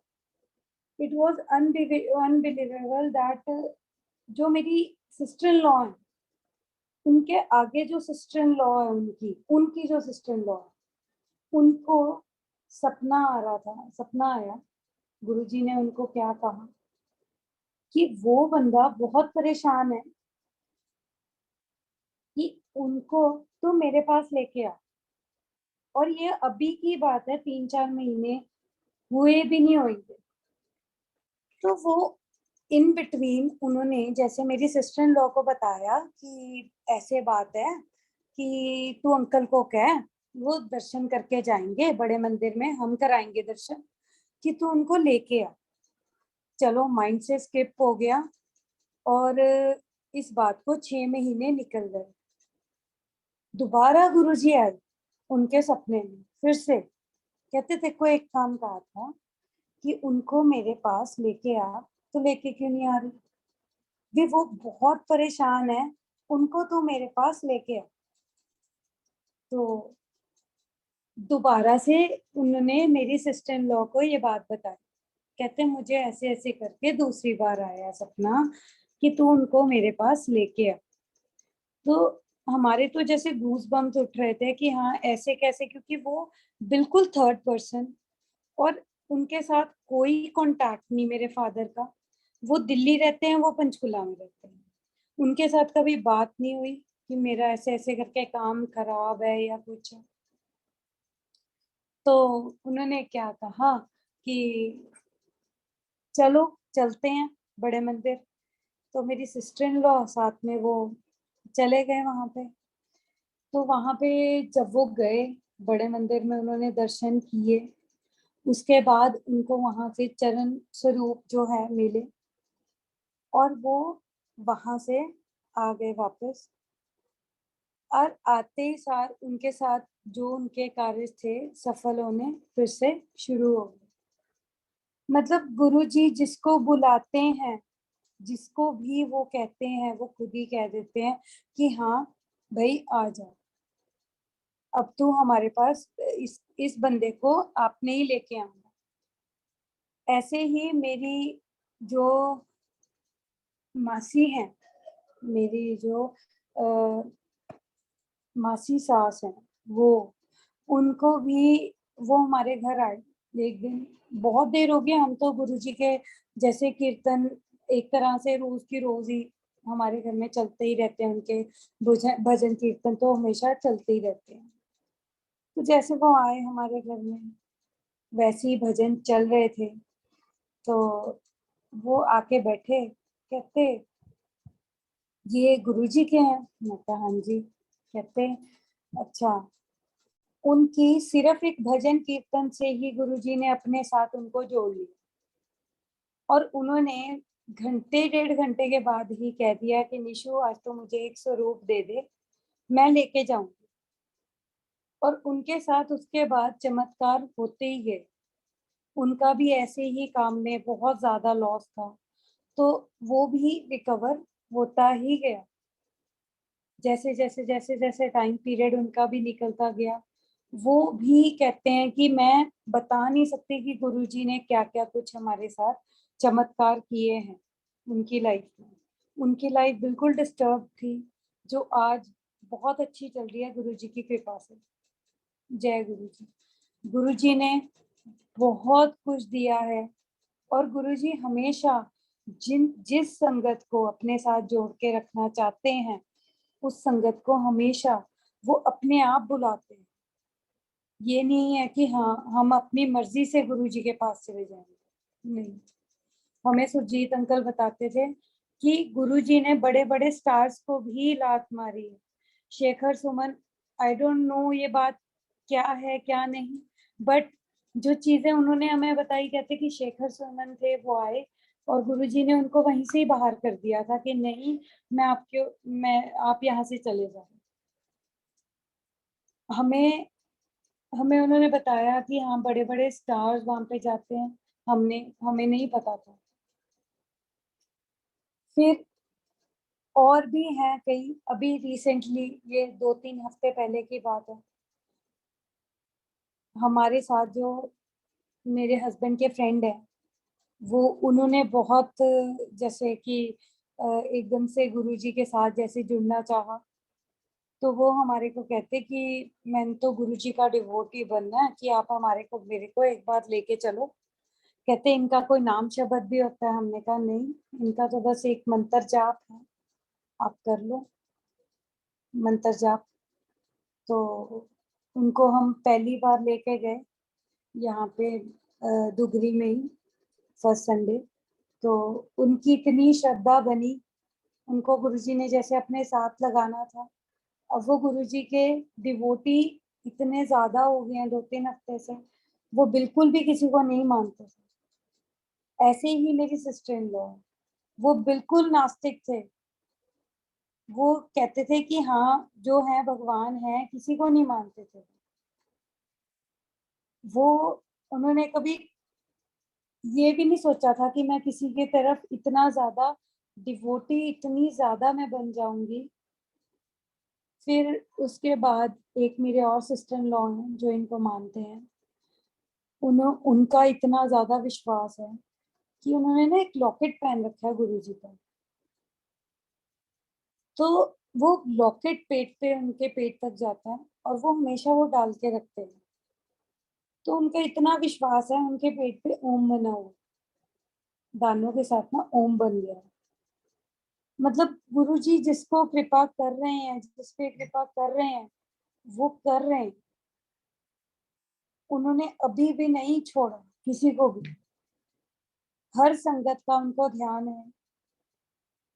इट वाज अनबिलीवेबल दैट जो मेरी सिस्टर इन लॉ है, उनके आगे जो सिस्टर इन लॉ है, उनकी जो सिस्टर इन लॉ है, उनको सपना आ रहा था, सपना आया। गुरुजी ने उनको क्या कहा कि वो बंदा बहुत परेशान है कि उनको तो मेरे पास लेके आ। और ये अभी की बात है, 3-4 महीने हुए भी नहीं होंगे। तो वो इन बिटवीन उन्होंने जैसे मेरी सिस्टर इन लॉ को बताया कि ऐसे बात है कि तू अंकल को कह, वो दर्शन करके जाएंगे बड़े मंदिर में, हम कराएंगे दर्शन, कि तू उनको लेके आ। चलो, माइंड से स्किप हो गया और इस बात को 6 महीने निकल गए। दोबारा गुरुजी आए उनके सपने में फिर से, कहते तेरे को एक काम कहा था कि उनको मेरे पास लेके आ, तो लेके क्यों नहीं आ रही? भी वो बहुत परेशान है, उनको तो मेरे पास लेके आ। तो दोबारा से उन्होंने मेरी सिस्टर इन लॉ को ये बात बताई। कहते मुझे ऐसे ऐसे करके दूसरी बार आया सपना कि तू उनको मेरे पास लेके आ। तो हमारे तो जैसे गूज बम्स उठ रहे थे कि हाँ ऐसे कैसे, क्योंकि वो बिल्कुल थर्ड पर्सन, और उनके साथ कोई कांटेक्ट नहीं मेरे फादर का। वो दिल्ली रहते हैं, वो पंचकुला में रहते हैं। उनके साथ कभी बात नहीं हुई कि मेरा ऐसे ऐसे करके काम खराब है या कुछ। तो उन्होंने क्या कहा कि चलो चलते हैं बड़े मंदिर। तो मेरी सिस्टर इन लॉ साथ में वो चले गए वहां पे। तो वहां पे जब वो गए बड़े मंदिर में, उन्होंने दर्शन किए। उसके बाद उनको वहां से चरण स्वरूप जो है मिले, और वो वहां से आ गए वापस। और आते ही सार उनके साथ जो उनके कार्य थे सफल होने फिर से शुरू हो गए। मतलब गुरुजी जिसको बुलाते हैं, जिसको भी वो कहते हैं, वो खुद ही कह देते हैं कि हाँ भाई आ जाओ, अब तू हमारे पास इस बंदे को आपने ही लेके आना। ऐसे ही मेरी जो मासी है, मेरी जो मासी सास है, वो उनको भी वो हमारे घर आए एक दिन। बहुत देर हो गई, हम तो गुरुजी के जैसे कीर्तन एक तरह से रोज की रोज ही हमारे घर में चलते ही रहते हैं। उनके भजन भजन कीर्तन तो हमेशा चलते ही रहते हैं। तो जैसे वो आए हमारे घर में, वैसे ही भजन चल रहे थे। तो वो आके बैठे, कहते ये गुरुजी के हैं? मैं कहा हाँ जी। कहते अच्छा, उनकी सिर्फ एक भजन कीर्तन से ही गुरुजी ने अपने साथ उनको जोड़ लिया। और उन्होंने घंटे 1.5 घंटे के बाद ही कह दिया कि निशु आज तो मुझे एक स्वरूप दे दे, मैं लेके जाऊंगी। और उनके साथ उसके बाद चमत्कार होते ही गए। उनका भी ऐसे ही काम में बहुत ज्यादा लॉस था, तो वो भी रिकवर होता ही गया। जैसे जैसे जैसे जैसे टाइम पीरियड उनका भी निकलता गया, वो भी कहते हैं कि मैं बता नहीं सकती कि गुरुजी ने क्या क्या कुछ हमारे साथ चमत्कार किए हैं उनकी लाइफ में। उनकी लाइफ बिल्कुल डिस्टर्ब थी, जो आज बहुत अच्छी चल रही है गुरुजी की कृपा से। जय गुरुजी। गुरुजी ने बहुत कुछ दिया है। और गुरुजी हमेशा जिस संगत को अपने साथ जोड़ के रखना चाहते हैं, उस संगत को हमेशा वो अपने आप बुलाते हैं। ये नहीं है कि हाँ हम अपनी मर्जी से गुरु जी के पास चले जाएंगे, नहीं। हमें सुरजीत अंकल बताते थे कि गुरु जी ने बड़े बड़े स्टार्स को भी लात मारी है। Shekhar Suman, I don't know ये बात क्या है क्या नहीं, बट जो चीजें उन्होंने हमें बताई, कहते कि शेखर सुमन थे, वो आए और गुरुजी ने उनको वहीं से ही बाहर कर दिया था कि नहीं, मैं आप यहाँ से चले जाओ। हमें हमें उन्होंने बताया कि हाँ बड़े बड़े स्टार्स वहां पे जाते हैं, हमें नहीं पता था। फिर और भी हैं कई, अभी रिसेंटली, ये 2-3 हफ्ते पहले की बात है, हमारे साथ जो मेरे हस्बैंड के फ्रेंड है, वो उन्होंने बहुत जैसे कि एकदम से गुरुजी के साथ जैसे जुड़ना चाहा, तो वो हमारे को कहते कि मैंने तो गुरुजी का डिवोटी बनना है, कि आप मेरे को एक बार लेके चलो। कहते इनका कोई नाम शब्द भी होता है? हमने कहा नहीं, इनका तो बस एक मंत्र जाप है, आप कर लो मंत्र जाप। तो उनको हम पहली बार लेके गए यहाँ पे दुगरी में ही, फर्स्ट संडे। तो उनकी इतनी श्रद्धा बनी, उनको गुरुजी ने जैसे अपने साथ लगाना था। अब वो गुरुजी के डिवोटी इतने ज्यादा हो गए हैं 2-3 हफ्ते से, वो बिल्कुल भी किसी को नहीं मानते थे। ऐसे ही मेरी सिस्टर इन लॉ, वो बिल्कुल नास्तिक थे। वो कहते थे कि हाँ जो है भगवान है, किसी को नहीं मानते थे वो। उन्होंने कभी ये भी नहीं सोचा था कि मैं किसी की तरफ इतना ज्यादा डिवोटी, इतनी ज्यादा मैं बन जाऊंगी। फिर उसके बाद एक मेरे और सिस्टर इन लॉ हैं जो इनको मानते हैं, उनका इतना ज्यादा विश्वास है कि उन्होंने ना एक लॉकेट पहन रखा है गुरु जी का। तो वो लॉकेट पेट पे, उनके पेट तक जाता है और वो हमेशा वो डाल के रखते हैं। तो उनका इतना विश्वास है, उनके पेट पे ओम बना हुआ, दानों के साथ ना ओम बन गया है। मतलब गुरु जी जिसको कृपा कर रहे हैं, जिस पे कृपा कर रहे हैं, वो कर रहे हैं। उन्होंने अभी भी नहीं छोड़ा किसी को भी, हर संगत का उनको ध्यान है।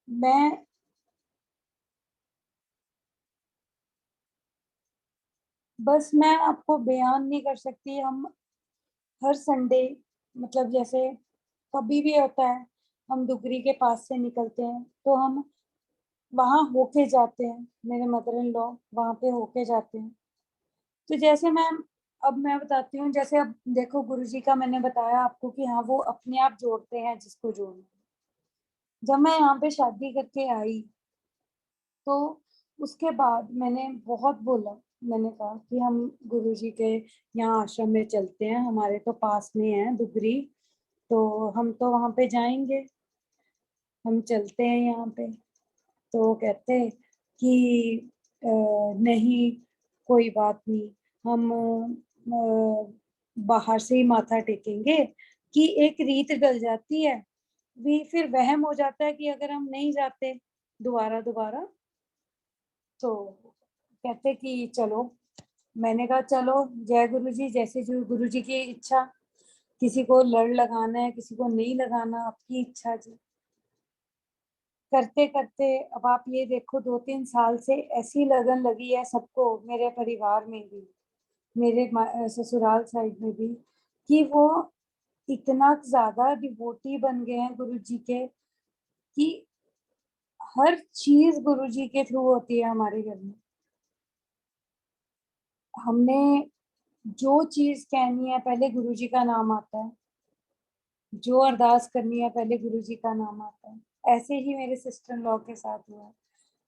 मैं बस मैं आपको बयान नहीं कर सकती। हम हर संडे, मतलब जैसे कभी भी होता है, हम दुगरी के पास से निकलते हैं तो हम वहां होके जाते हैं, मेरे मदर इन लॉ वहां पे होके जाते हैं। तो जैसे मैं बताती हूँ, जैसे अब देखो गुरुजी का मैंने बताया आपको कि हाँ वो अपने आप जोड़ते हैं जिसको जोड़ना है। जब मैं यहाँ पे शादी करके आई, तो उसके बाद मैंने बहुत बोला, मैंने कहा कि हम गुरुजी के यहाँ आश्रम में चलते हैं, हमारे तो पास में है दुगरी, तो हम तो वहां पे जाएंगे, हम चलते हैं यहाँ पे। तो वो कहते कि नहीं, कोई बात नहीं, हम बाहर से ही माथा टेकेंगे। कि एक रीत डल जाती है, भी फिर वहम हो जाता है कि अगर हम नहीं जाते दोबारा दोबारा, तो कहते कि चलो। मैंने कहा चलो, जय गुरु जी, जैसे जो गुरु जी की इच्छा। किसी को लड़ लगाना है, किसी को नहीं लगाना, आपकी इच्छा जी। करते करते अब आप ये देखो, 2-3 साल से ऐसी लगन लगी है सबको, मेरे परिवार में भी, मेरे ससुराल साइड में भी, कि वो इतना ज्यादा डिवोटी बन गए हैं गुरु जी के, कि हर चीज गुरु जी के थ्रू होती है हमारे घर में। हमने जो चीज कहनी है, पहले गुरु जी का नाम आता है। जो अरदास करनी है, पहले गुरु जी का नाम आता है। ऐसे ही मेरे सिस्टर इन लॉ के साथ हुआ।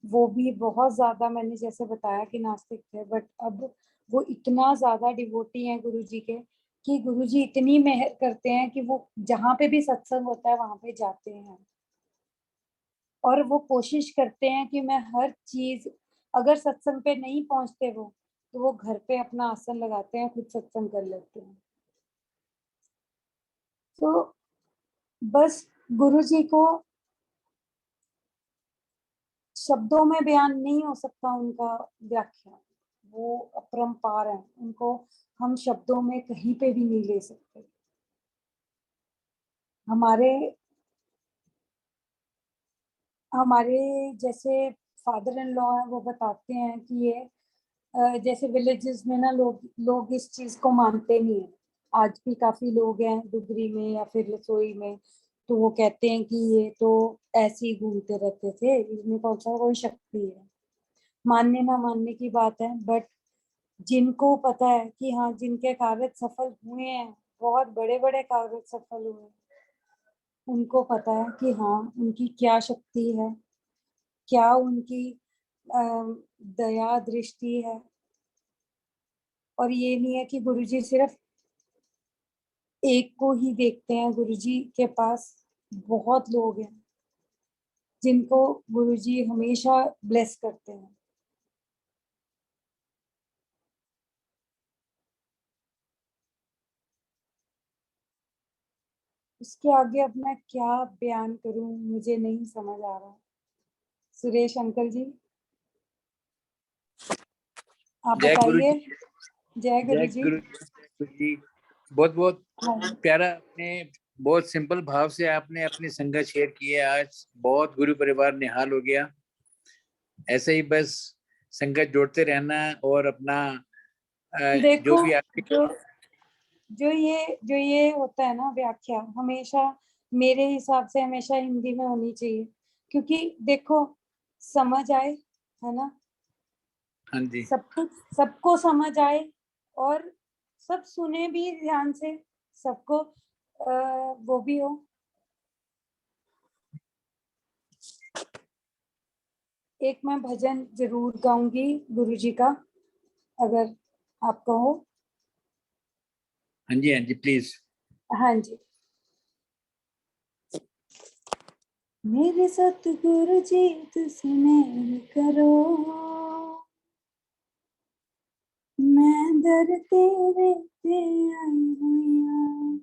वो भी बहुत ज्यादा, मैंने जैसे बताया कि नास्तिक थे, बट अब वो इतना ज्यादा डिवोटी हैं गुरु जी के, कि गुरु जी इतनी मेहर करते हैं कि वो जहाँ पे भी सत्संग होता है वहां पे जाते हैं। और वो कोशिश करते हैं कि मैं हर चीज, अगर सत्संग पे नहीं पहुंचते वो, तो वो घर पे अपना आसन लगाते हैं, खुद सत्संग कर लेते हैं। तो बस गुरु जी को शब्दों में बयान नहीं हो सकता उनका व्याख्या। वो अपरंपार हैं, उनको हम शब्दों में कहीं पे भी नहीं ले सकते। हमारे हमारे जैसे फादर इन लॉ हैं, वो बताते हैं कि ये जैसे विलेजेस में ना लोग लोग इस चीज को मानते नहीं है। आज भी काफी लोग हैं डुगरी में या फिर रसोई में, तो वो कहते हैं कि ये तो ऐसे ही घूमते रहते थे, इसमें कौन सा कोई शक्ति है। मानने ना मानने की बात है, बट जिनको पता है कि हाँ जिनके कार्य सफल हुए हैं, बहुत बड़े बड़े कार्य सफल हुए हैं, उनको पता है कि हाँ उनकी क्या शक्ति है, क्या उनकी दया दृष्टि है। और ये नहीं है कि गुरुजी सिर्फ एक को ही देखते हैं, गुरुजी के पास बहुत लोग हैं जिनको गुरुजी हमेशा ब्लेस करते हैं। इसके आगे अब मैं क्या बयान करूं, मुझे नहीं समझ आ रहा। सुरेश अंकल जी, आप जय गुरु बताइए। जी। जय गुरु जय जी। गुरु जी। बहुत बहुत हाँ, प्यारा, आपने बहुत सिंपल भाव से आपने अपनी संगत शेयर की है। आज बहुत गुरु परिवार निहाल हो गया। ऐसे ही बस संगत जोड़ते रहना और अपना जो देखो, भी आपके जो जो ये होता है ना व्याख्या, हमेशा मेरे हिसाब से हमेशा हिंदी में होनी चाहिए, क्योंकि देखो समझ आए, है ना, हाँ जी, सब कुछ सबको समझ आए और सब सुने भी ध्यान से, सबको वो भी हो। एक मैं भजन जरूर गाऊंगी गुरुजी का, अगर आप कहो। हाँ जी, हाँ जी, प्लीज। हाँ जी। मेरे सतगुरु जी तुसी मेल करो, मैं दर तेरे ते आई हुई हाँ।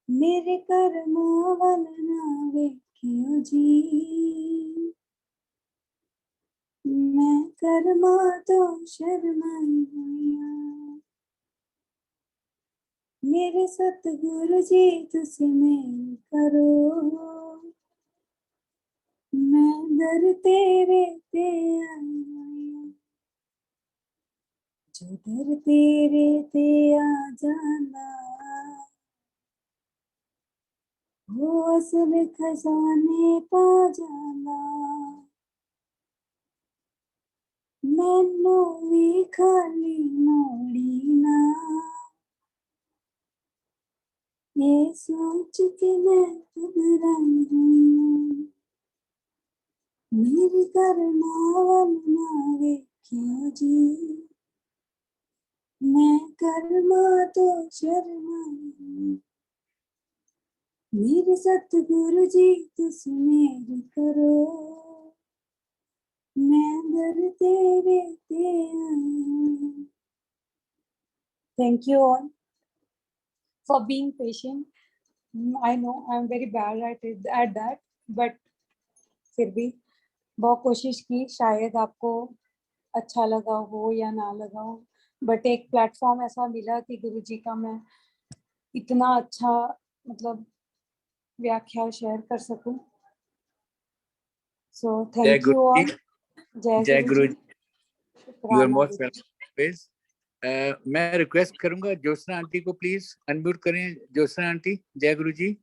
मेरे कर्मां वल ना वेखियो जी, मैं कर्मां तो शर्माई हुई हाँ। मेरे सतगुरु जी तुसी मेल करो, मैं दर तेरे ते आई हुई हाँ। जो दर तेरे ते आ जाना, वो असल खजाने पा जाना। मैनू भी खाली मोड़ी ना, ये सोच के मैं घबराई हुई हूँ। मेरे करमां वल ना वेखियो जी, मैं कर्मां तो शर्माई हूँ। मेरे सतगुरु जी तुसी मेल करो, मैं दर तेरे ते आई हूँ। Thank you all for being patient. I know I'm very bad at that, but फिर भी बहुत कोशिश की, शायद आपको अच्छा लगा हो या ना लगा हो, बट एक प्लेटफॉर्म ऐसा मिला कि गुरुजी का मैं इतना अच्छा मतलब व्याख्या शेयर कर सकूं। सो जय thank Guru you ji. All. जय जय गुरु गुरु जी। जी। यू आर शुक्राना मोस्ट गुरु जी। वेलकम। मैं रिक्वेस्ट करूंगा ज्योत्सना आंटी को, प्लीज अनम्यूट करें। ज्योत्सना आंटी, जय गुरु जी।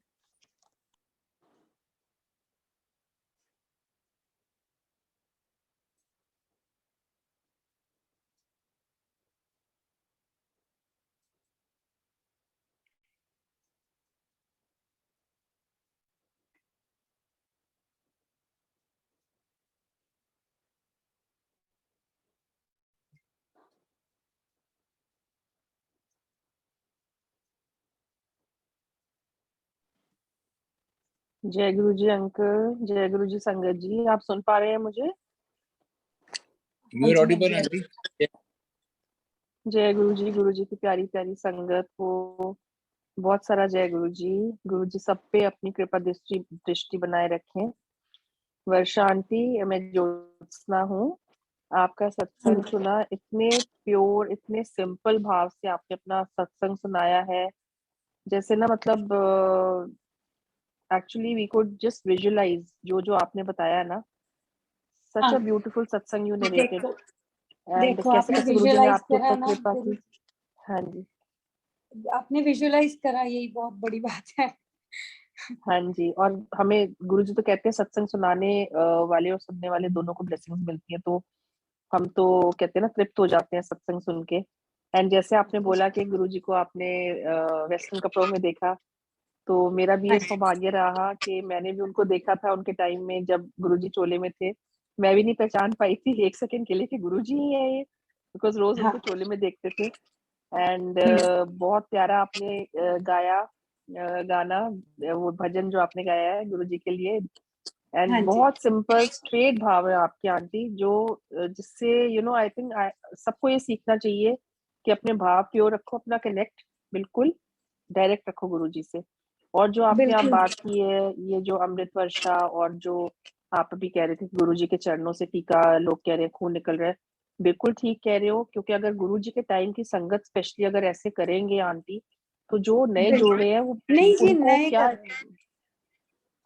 जय गुरु जी अंकल, जय गुरु जी संगत जी, आप सुन पा रहे हैं मुझे? यू हाँ आर जी, हाँ ऑडिबल जी। आंटी। जय गुरु जी की प्यारी प्यारी संगत को बहुत सारा जय गुरु जी सब पे अपनी कृपा दृष्टि दृष्टि बनाए रखें। वर्षा आंटी, मैं ज्योत्सना हूँ। आपका सत्संग सुना, इतने प्योर, इतने सिंपल भाव से आपने अपना सत्संग सुनाया है, जैसे ना मतलब actually we could just visualise जो आपने बताया ना, सच अ हाँ, ब्यूटीफुल सत्संग यू नरेटेड, देखो एंड देखो कैसे आपने कैसे गुरुजी ने विजुअलाइज आपके करा ऊपर ना कृपा गुरु, की। हाँ जी, आपने विजुअलाइज करा, यही बहुत बड़ी बात है। हाँ जी। और हमें गुरुजी तो कहते हैं सत्संग सुनाने वाले और सुनने वाले दोनों को ब्लेसिंग्स मिलती है, तो हम तो कहते हैं ना तृप्त हो जाते हैं सत्संग सुन के। एंड जैसे आपने बोला कि गुरुजी को आपने वेस्टर्न कपड़ों में देखा, तो मेरा भी ये सौभाग्य रहा कि मैंने भी उनको देखा था उनके टाइम में जब गुरुजी चोले में थे। मैं भी नहीं पहचान पाई थी एक सेकंड के लिए कि गुरुजी ही है ये, बिकॉज रोज उनको हाँ। चोले में देखते थे। एंड हम्म। बहुत प्यारा आपने गाया गाना, वो भजन जो आपने गाया है गुरुजी के लिए। एंड हाँ जी, बहुत सिंपल स्ट्रेट भाव है आपकी आंटी, जो जिससे आई थिंक सबको ये सीखना चाहिए कि अपने भाव प्योर रखो, अपना कनेक्ट बिल्कुल डायरेक्ट रखो गुरुजी से। और जो आपने आप बिल्कुल। बात की है, ये जो अमृत वर्षा, और जो आप अभी कह रहे थे कि गुरुजी के चरणों से टीका लोग कह रहे हैं खून निकल रहा है, बिल्कुल ठीक कह रहे हो। क्योंकि अगर गुरुजी के टाइम की संगत स्पेशली अगर ऐसे करेंगे आंटी, तो जो नए जुड़ रहे हैं वो नहीं जी, उनको नए क्या, कर रहे हैं,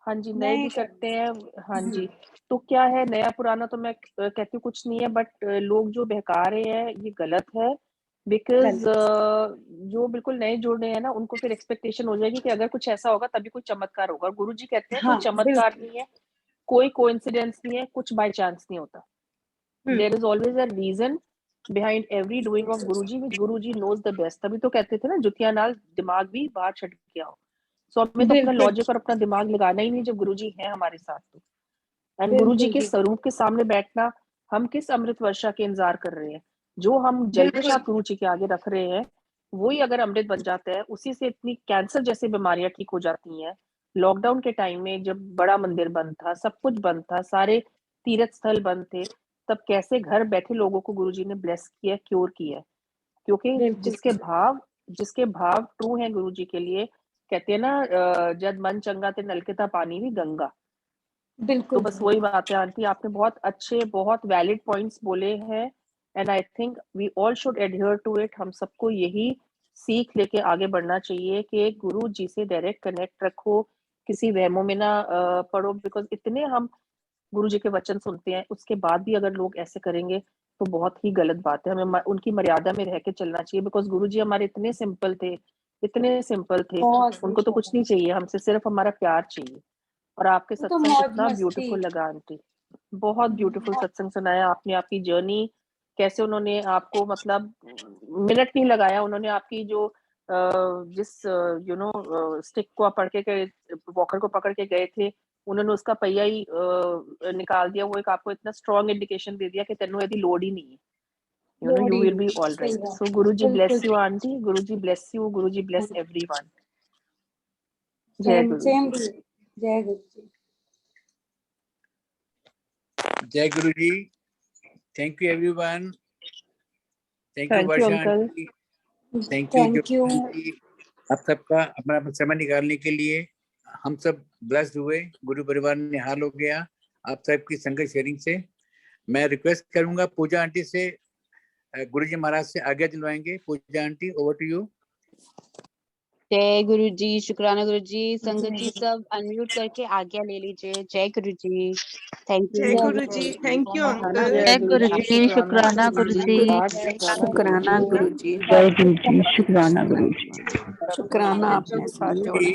हाँ जी, नए नए भी कर करते हैं। हाँ रहे जी। हैं। तो क्या है, नया पुराना तो मैं कहती हूँ कुछ नहीं है, बट लोग जो बहका रहे हैं ये गलत है। बिकॉज गलत। जो बिल्कुल नए जुड़ रहे हैं ना, उनको फिर एक्सपेक्टेशन हो जाएगी कि अगर कुछ ऐसा होगा तभी कोई चमत्कार होगा। गुरुजी कहते हैं कोई हाँ, चमत्कार बिल्कुल। नहीं है, कोई कोइंसिडेंस नहीं है, कुछ बाय चांस नहीं होता। There hmm. Is always a reason behind every doing of Guruji, which Guruji knows the best. तभी तो कहते थे ना, जुतिया नाल दिमाग भी बाहर छट के आओ। सो हमें तो अपना बिल्कुल, लॉजिक और अपना दिमाग लगाना ही नहीं जब गुरुजी है हमारे साथ तो। एंड गुरुजी बिल्कुल के जी, स्वरूप के सामने बैठना, हम किस अमृत वर्षा के इंतजार कर रहे हैं? जो हम जल बिल्कुल। प्रसाद गुरुजी के आगे रख रहे हैं, वही अगर अमृत बन जाता है, उसी से इतनी कैंसर जैसी बीमारियां ठीक हो जाती हैं। लॉकडाउन के टाइम में जब बड़ा मंदिर बंद था, सब कुछ बंद था, सारे तीर्थ स्थल बंद थे, तब कैसे घर बैठे लोगों को गुरुजी ने ब्लेस किया, क्योर किया। क्योंकि बिल्कुल जिसके भाव ट्रू हैं गुरुजी के लिए, कहते हैं ना जब मन चंगा ते नलके ता पानी भी गंगा। तो बिल्कुल बस जी। वही बात है आंटी, आपने बहुत अच्छे, बहुत वैलिड पॉइंट्स बोले हैं। And I think we all should adhere to it. हम सबको यही सीख लेके आगे बढ़ना चाहिए कि गुरु जी से डायरेक्ट कनेक्ट रखो, किसी वहमों में ना पड़ो। बिकॉज इतने हम गुरु जी के वचन सुनते हैं, उसके बाद भी अगर लोग ऐसे करेंगे तो बहुत ही गलत बात है। हमें उनकी मर्यादा में रह के चलना चाहिए। बिकॉज गुरु जी हमारे इतने सिंपल थे, इतने सिंपल थे, बहुत ही उनको तो कुछ नहीं बहुत। चाहिए हमसे, सिर्फ हमारा प्यार चाहिए। और आपके वो तो सत्संग मौज इतना मस्ती। ब्यूटीफुल लगा आंटी, बहुत ब्यूटीफुल बहुत। सत्संग सुनाया आपने। आपकी जर्नी कैसे उन्होंने आपको, मतलब मिनट नहीं लगाया उन्होंने, आपकी जो जिस स्टिक को आप पकड़ के गए, वॉकर को पकड़ के गए थे, उन्होंने उसका पहिया ही निकाल दिया। वो एक आपको इतना स्ट्रॉन्ग इंडिकेशन दे दिया कि तेनों यदि लोड ही नहीं है, यू लोड़ी विल बी नहीं, ऑल सही राइट। बात सो है, गुरु जी बिल्कुल। Bless you aunty, Guru ji bless you, Guru ji bless everyone. जय सेम गुरु सेम जी। भी। जय गुरु जी। जय Guru ji. Thank you everyone. Thank you thank you Varsha uncle. Aunty. Thank you thank you. Jyoti aunty. आप सबका अपना अपना समय निकालने के लिए। हम सब ब्लेस्ड हुए, गुरु परिवार निहाल हो गया आप सबकी संगत शेयरिंग से। मैं रिक्वेस्ट करूंगा पूजा आंटी से, गुरु जी महाराज से आज्ञा दिलवाएंगे। पूजा आंटी, ओवर टू यू। जय गुरु जी, शुक्राना गुरु जी। संगत जी जय सब अनम्यूट करके आज्ञा ले लीजिए। जय गुरु जी। थैंक यू जय सो गुरु जी, मच। थैंक यू शुक्राना अंकल। जय जय गुरु गुरु जी, जी, शुक्राना गुरु जी। शुक्राना गुरु जी। शुक्राना गुरु जी। जय गुरु जी, शुक्राना गुरु जी। शुक्राना अपने साथ जोड़े।